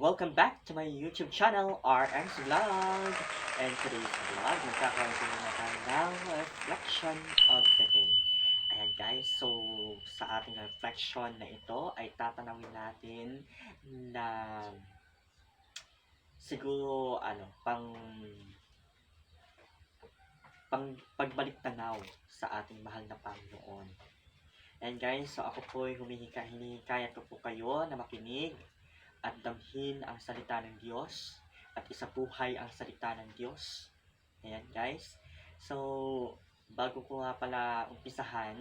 Welcome back to my YouTube channel, RM's Vlog. And today's vlog, magkakaroon ko muna tayo ng reflection of the day. Ayan guys, so sa ating reflection na ito ay tatanawin natin na siguro pang pagbalik tanaw sa ating mahal na Panginoon. And guys, so ako po ay hinihikayat ko po kayo na makinig at damhin ang salita ng Diyos at isabuhay ang salita ng Diyos. Ayan guys. So, bago ko nga pala umpisahan,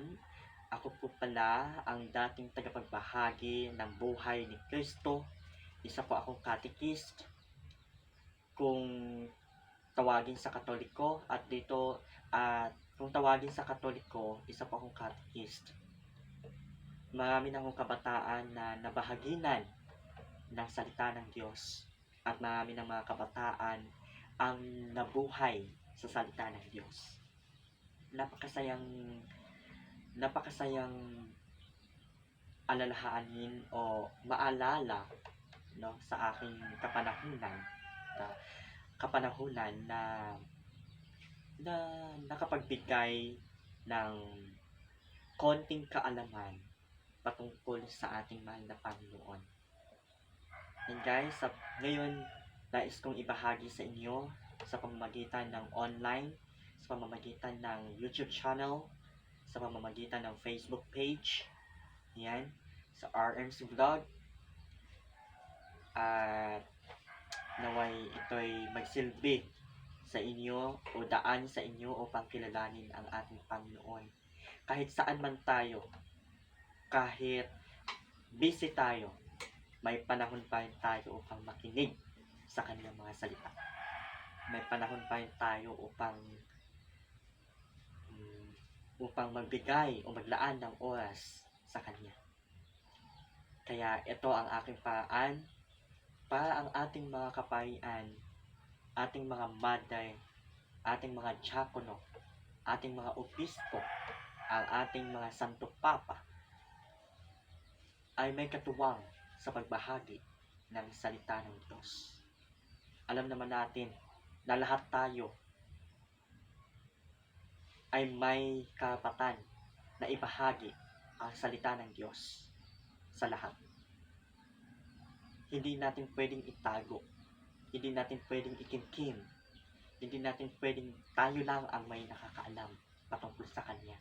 ako po pala ang dating tagapagbahagi ng buhay ni Kristo. Isa po akong catechist kung tawagin sa Katoliko at dito kung tawagin sa Katoliko, isa po akong catechist. Marami na akong kabataan na nabahaginan ng salita ng Diyos at marami ng mga kabataan ang nabuhay sa salita ng Diyos. Napakasayang alalahanin o maalala sa aking kapanahunan na nakapagbigay ng konting kaalaman patungkol sa ating mahal na Panginoon. And guys, ngayon nais kong ibahagi sa inyo sa pamamagitan ng online, sa pamamagitan ng YouTube channel, sa pamamagitan ng Facebook page, yan, sa RM's Vlog, at naway ito'y magsilbi sa inyo o daan sa inyo upang kilalanin ang ating Panginoon. Kahit saan man tayo, kahit busy tayo, may panahon pa rin tayo upang makinig sa kanyang mga salita. May panahon pa rin tayo upang magbigay o maglaan ng oras sa kanya. Kaya ito ang aking paraan para ang ating mga kaparian, ating mga mother, ating mga diakono, ating mga obispo, ang ating mga santo papa ay may katuwang sa pagbahagi ng salita ng Diyos. Alam naman natin na lahat tayo ay may karapatan na ibahagi ang salita ng Diyos sa lahat. Hindi natin pwedeng itago, hindi natin pwedeng ikimkim, hindi natin pwedeng tayo lang ang may nakakaalam patungkol sa Kanya.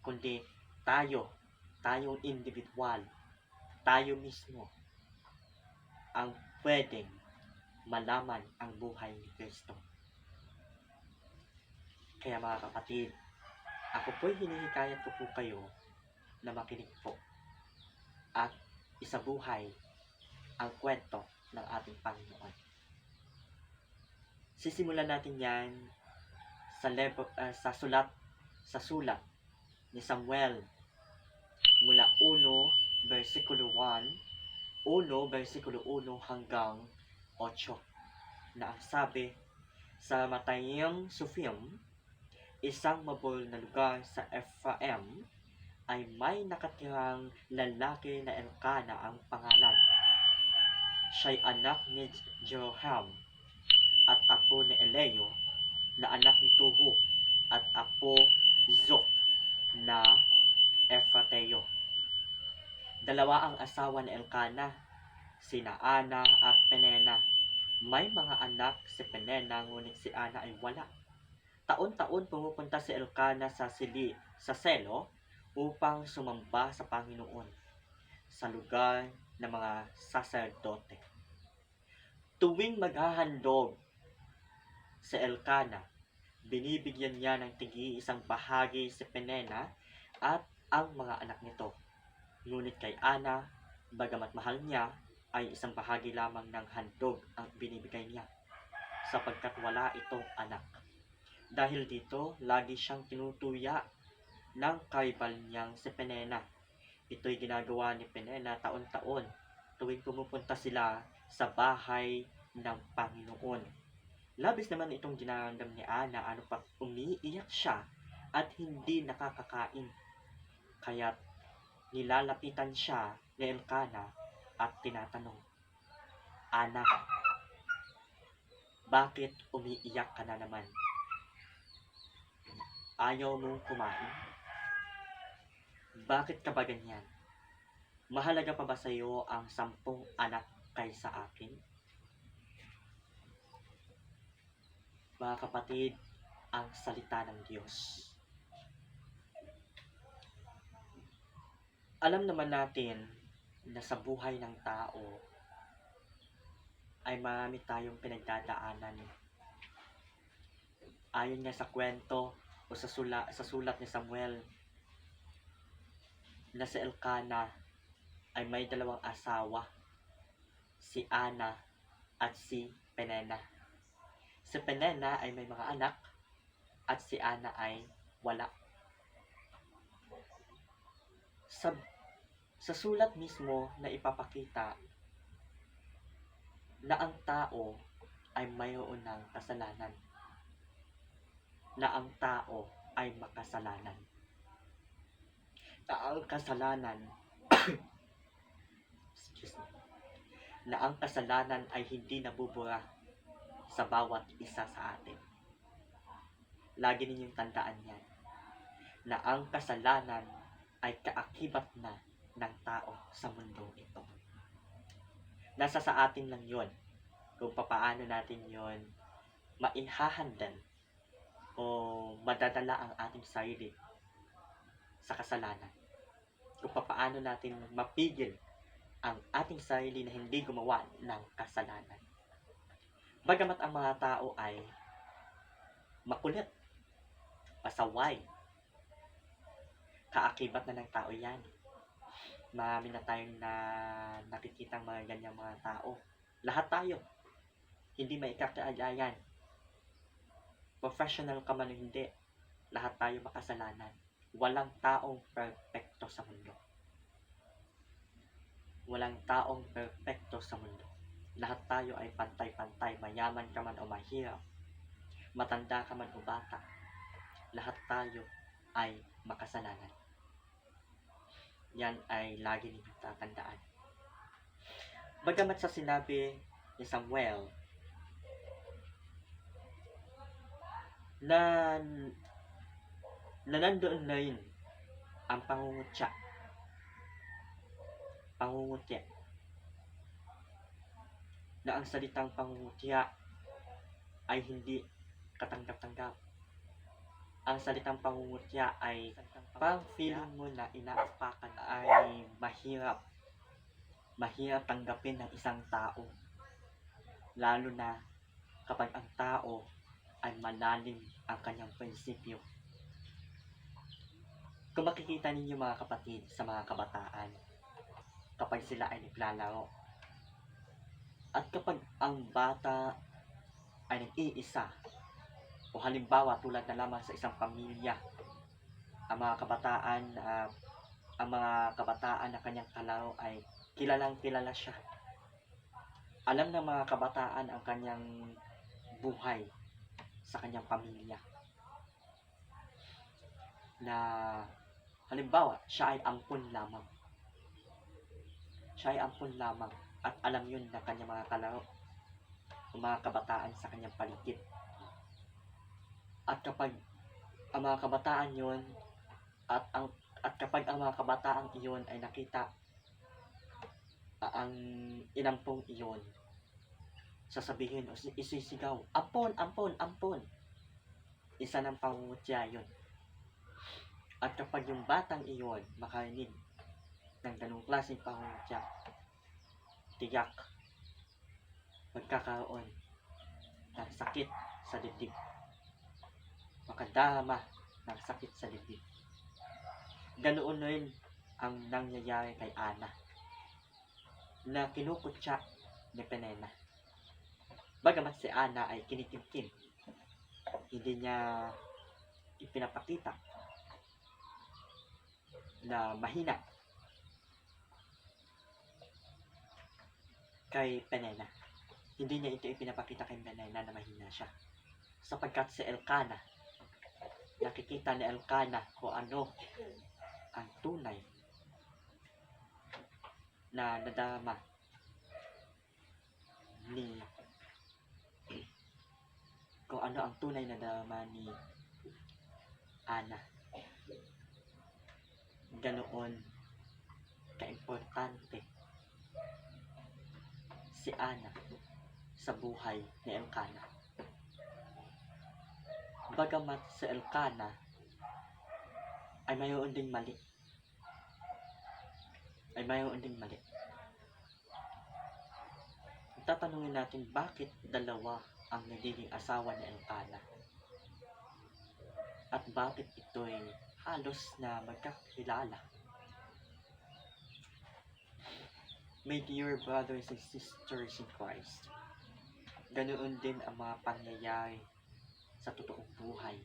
Kundi tayong individual, tayo mismo ang pwedeng malaman ang buhay ni Kristo. Kaya mga kapatid, ako po'y hinihikayat ko po kayo na makinig po at isabuhay ang kwento ng ating Panginoon. Sisimulan natin yan sa sulat ni Samuel mula 1 versikulo 1 hanggang 8 na ang sabi, sa Matayim Sufim, isang mabol na lugar sa Ephraim, ay may nakatirang lalaki na Elkana ang pangalan. Siya'y anak ni Jeroham at apo ni Eleo na anak ni Tohu at apo Zoph na Efrateo. Dalawa ang asawa ni Elkana, sina Ana at Penena. May mga anak si Penena, ngunit si Ana ay wala. Taon-taon pumupunta si Elkana sa Selo upang sumamba sa Panginoon sa lugar ng mga saserdote. Tuwing maghahandog si Elkana, binibigyan niya ng tig-iisang bahagi si Penena at ang mga anak nito. Ngunit kay Ana, bagamat mahal niya, ay isang bahagi lamang ng handog ang binibigay niya, sapagkat wala itong anak. Dahil dito, lagi siyang tinutuya ng karibal niyang si Penena. Ito'y ginagawa ni Penena taon-taon tuwing pumupunta sila sa bahay ng Panginoon. Labis naman itong dinaramdam ni Ana, pat umiiyak siya at hindi nakakakain. Kaya't nilalapitan siya ni Elkana at tinatanong, Ana, bakit umiiyak ka na naman? Ayaw mong kumain? Bakit ka ba ganyan? Mahalaga pa ba sa iyo ang 10 anak kaysa akin? Mga kapatid, ang salita ng Diyos. Alam naman natin na sa buhay ng tao ay marami tayong pinagdadaanan. Ayon nga sa kwento o sa sulat ni Samuel na si Elkanah ay may 2 asawa, si Ana at si Penena. Si Penena ay may mga anak at si Ana ay wala. Sa sulat mismo na ipapakita na ang tao ay mayroon ng kasalanan, na ang tao ay makasalanan, na ang kasalanan excuse me, na ang kasalanan ay hindi nabubura sa bawat isa sa atin. Lagi ninyong tandaan yan, na ang kasalanan ay kaakibat na ng tao sa mundo ito. Nasa sa atin lang yon kung papaano natin yon maihahandle o madadala ang ating sarili sa kasalanan. Kung papaano natin mapigil ang ating sarili na hindi gumawa ng kasalanan. Bagamat ang mga tao ay makulit, pasaway, kaakibat na ng tao yan. Marami na tayong nakikitang mga ganyang mga tao. Lahat tayo. Hindi maikakaayayan. Professional ka man o hindi. Lahat tayo makasalanan. Walang taong perpekto sa mundo. Walang taong perpekto sa mundo. Lahat tayo ay pantay-pantay. Mayaman ka man o mahirap. Matanda ka man o bata. Lahat tayo ay makasalanan. Yan ay lagi ninyong tatandaan. Bagamat sa sinabi ni Samuel na nandoon na rin ang pangungutya na ang salitang pangungutya ay hindi katanggap-tanggap. Ang salitang pangungutya ay parang feeling mo na inaapakan ay mahirap tanggapin ng isang tao, lalo na kapag ang tao ay malalim ang kanyang prinsipyo. Kung makikita ninyo mga kapatid sa mga kabataan, kapag sila ay naglalaro at kapag ang bata ay nag-iisa, o halimbawa tulad na lamang sa isang pamilya, ang mga kabataan na kanyang kalaro ay kilalang kilala siya. Alam ng mga kabataan ang kanyang buhay sa kanyang pamilya. Na halimbawa, siya ay ampon lamang. At alam yun na kanyang mga kalaro o mga kabataan sa kanyang paligid. At kapag ang mga kabataan yun at kapag ang mga kabataan iyon ay nakita ang inampong iyon, sasabihin o isisigaw, ampon, ampon, ampon. Isa ng pangungutya yun. At kapag yung batang iyon makarinig ng ganung klaseng pangungutya, tiyak magkakaroon ng sakit sa dibdib. Makadama ng sakit sa dibdib. Ganoon rin ang nangyayari kay Ana na kinukutya ni Penena. Bagamat si Ana ay kinikimkim, hindi niya ipinapakita na mahina kay Penena. Hindi niya ito ipinapakita kay Penena na mahina siya. Sapagkat si Elkanah, nakikita ni Elkanah kung ano ang tunay na nadama ni kung ano ang tunay na drama ni Ana. Ganoon kaimportante si Ana sa buhay ni Elkanah. Bagamat si Elkanah ay mayroon ding mali. Tatanungin natin bakit dalawa ang nagiging asawa ni Elkanah at bakit ito'y halos na magkakilala. My dear brothers and sisters in Christ, ganoon din ang mga pangyayari sa totoong buhay.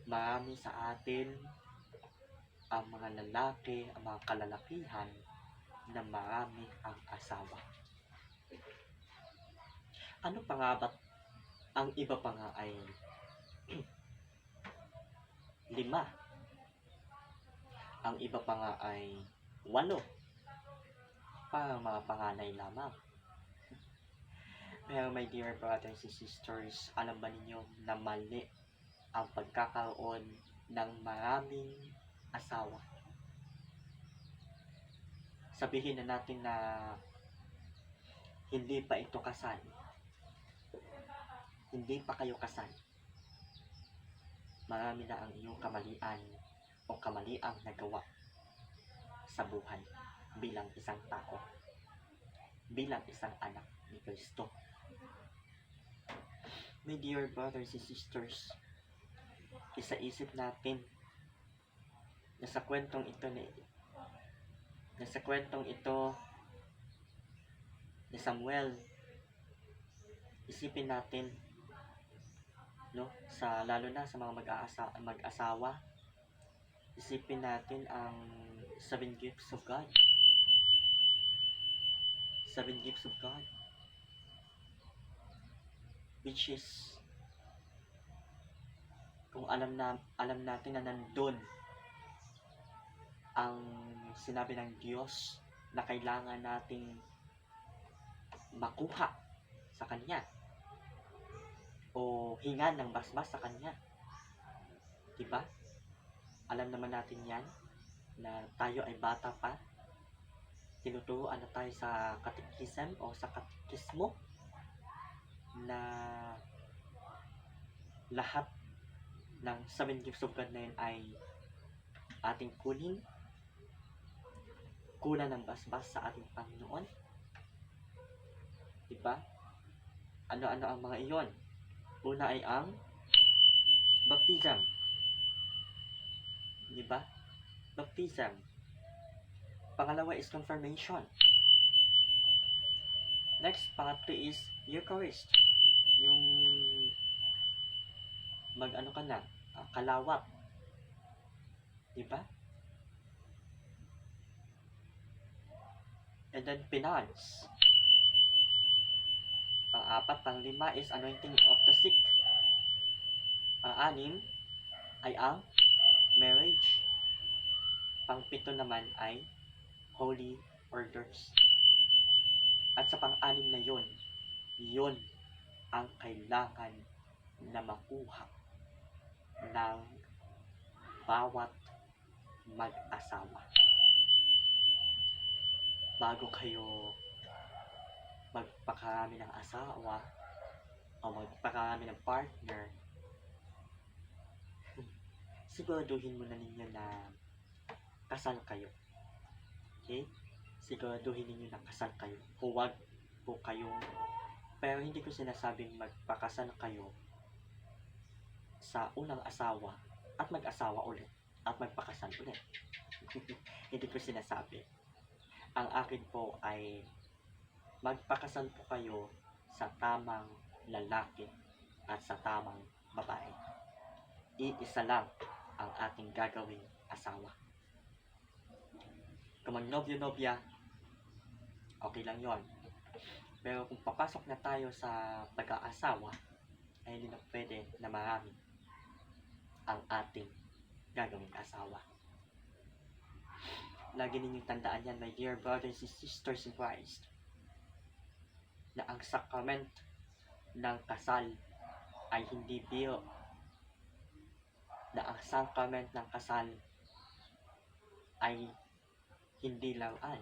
Marami sa atin ang mga lalaki, ang mga kalalakihan na marami ang asawa. Ano pa nga ba? Ang iba pa nga ay 5. Ang iba pa nga ay 8. Para mga panganay lamang. Pero my dear brothers and sisters, alam ba ninyo na mali ang pagkakaroon ng maraming asawa? Sabihin na natin na hindi pa ito kasal. Hindi pa kayo kasal. Marami na ang iyong kamalian o kamaliang nagawa sa buhay bilang isang tao, bilang isang anak ni Kristo. My dear brothers and sisters, isaisip natin na sa kwentong ito ni Samuel, isipin natin, no, lalo na sa mga mag-asawa, isipin natin ang 7 gifts of God. 7 gifts of God, which is kung alam natin na nandun ang sinabi ng Diyos na kailangan nating makuha sa Kanya o hingan ng basbas sa Kanya, diba? Alam naman natin yan na tayo ay bata pa, tinuturuan na tayo sa katekism o sa katekismo na lahat ng 7 gifts of God na yun ay ating kunin ng basbas sa ating Panginoon. Diba? Ano-ano ang mga iyon? Una ay ang baptism. Diba? Baptism. Pangalawa is confirmation. Next, pangatlo is Eucharist. Yung kalawat. Diba? And then penance. Pang-apat, pang-lima is anointing of the sick. Pang-anim ay ang marriage. Pang-pito naman ay holy orders. At sa pang-anim na yun ang kailangan na makuha ng bawat mag-asawa bago kayo magpakarami ng asawa o magpakarami ng partner. Siguraduhin muna ninyo na kasal kayo. Okay? Siguraduhin ninyo na kasal kayo. Huwag po kayong, pero hindi ko sinasabing magpakasal kayo sa unang asawa at mag-asawa ulit at magpakasal ulit. Hindi ko sinasabi. Ang akin po ay magpakasal po kayo sa tamang lalaki at sa tamang babae. Iisa lang ang ating gagawing asawa. Kung mag-nobyo-nobya, okay lang yon. Pero kung papasok na tayo sa pag-aasawa, ay hindi na pwede na marami ang ating gagawing asawa. Lagi ninyong tandaan yan, my dear brothers and sisters in Christ. na ang sacrament ng kasal ay hindi biro, na ang sacrament ng kasal ay hindi laruan,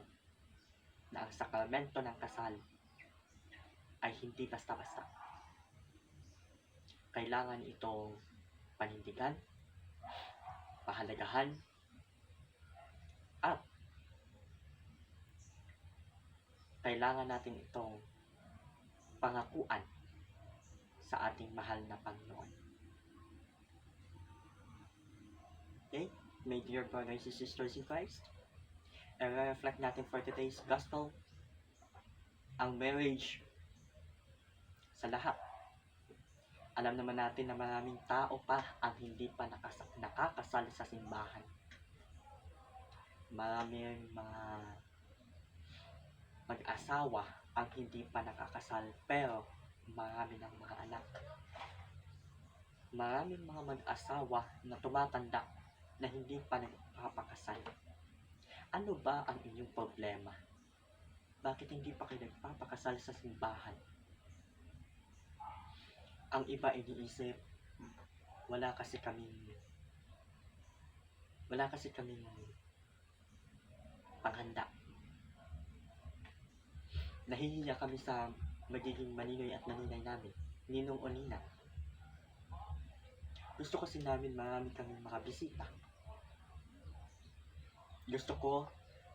na ang sakramento ng kasal ay hindi basta-basta. Kailangan itong panindigan, pahalagahan, at kailangan natin itong pangakuan sa ating mahal na Panginoon. Okay? My dear brothers and sisters in Christ, i-reflect natin for today's gospel ang marriage sa lahat. Alam naman natin na maraming tao pa ang hindi pa nakakasal sa simbahan. Maraming mga mag-asawa ang hindi pa nakakasal pero marami ng mga anak. Maraming mga mag-asawa na tumatanda na hindi pa nagpapakasal. Ano ba ang inyong problema? Bakit hindi pa kayo nagpapakasal sa simbahan? Ang iba iniisip, wala kasi kaming panghanda. Nahihiya kami sa magiging maninoy at naninay namin, ninong o nina. Gusto kasi namin marami kaming mga bisita. Gusto ko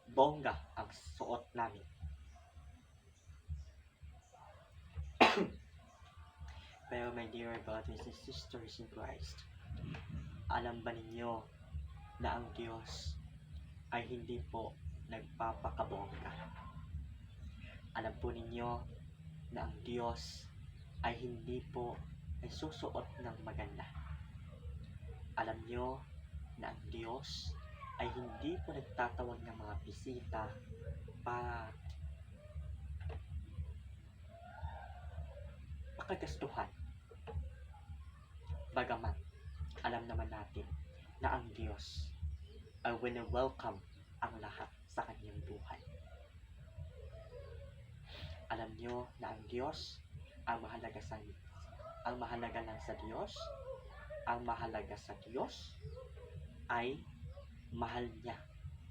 bongga ang suot namin. Pero my dear brothers and sisters in Christ, alam ba ninyo na ang Diyos ay hindi po nagpapakabongga? Alam po ninyo na ang Diyos ay hindi po nagsusuot ng maganda. Alam nyo na ang Diyos ay hindi po nagtatawag ng mga bisita para pakagastuhan. Bagaman, alam naman natin na ang Diyos ay wini-welcome ang lahat sa kanyang buhay. Alam nyo na ang Diyos ang mahalaga lang sa Diyos, ang mahalaga sa Diyos ay mahal niya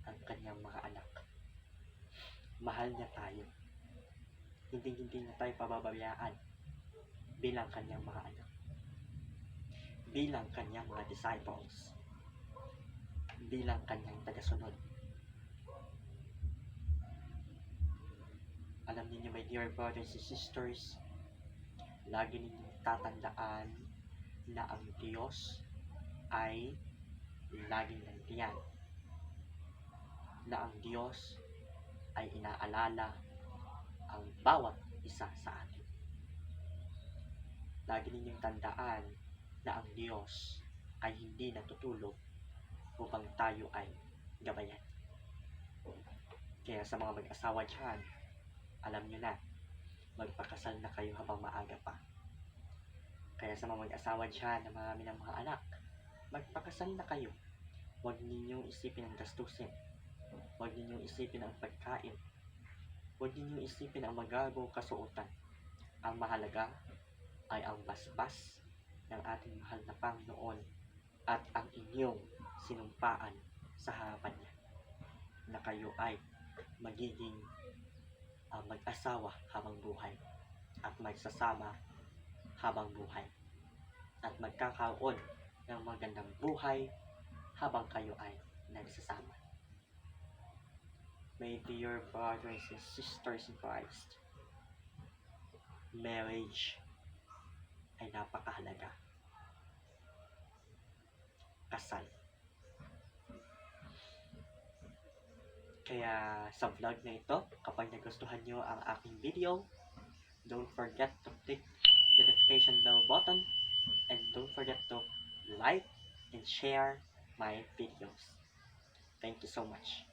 ang kanyang mga anak. Mahal niya tayo. Hindi niya tayo pababayaan bilang kanyang mga anak, bilang kanyang mga disciples, bilang kanyang tagasunod. Alam niyo, my dear brothers and sisters, lagi ninyong tatandaan na ang Diyos ay laging nandiyan, na ang Diyos ay inaalala ang bawat isa sa atin. Lagi ninyong tandaan na ang Diyos ay hindi natutulog upang tayo ay gabayan. Kaya sa mga mag-asawa dyan, alam nyo na, magpakasal na kayo habang maaga pa. Kaya sa mga mag-asawa dyan na marami ng mga anak, magpakasal na kayo. Huwag ninyong isipin ang gastusin. Huwag ninyong isipin ang pagkain. Huwag ninyong isipin ang magagawang kasuotan. Ang mahalaga ay ang basbas ng ating mahal na Panginoon at ang inyong sinumpaan sa harapan niya na kayo ay magiging mag-asawa habang buhay at magsasama habang buhay at magkakaroon ng magandang buhay habang kayo ay nagsasama. My dear brothers and sisters in Christ, marriage ay napakahalaga. Kasal. Kaya sa vlog na ito, kapag nagustuhan nyo ang aking video, don't forget to click the notification bell button and don't forget to like and share my videos. Thank you so much.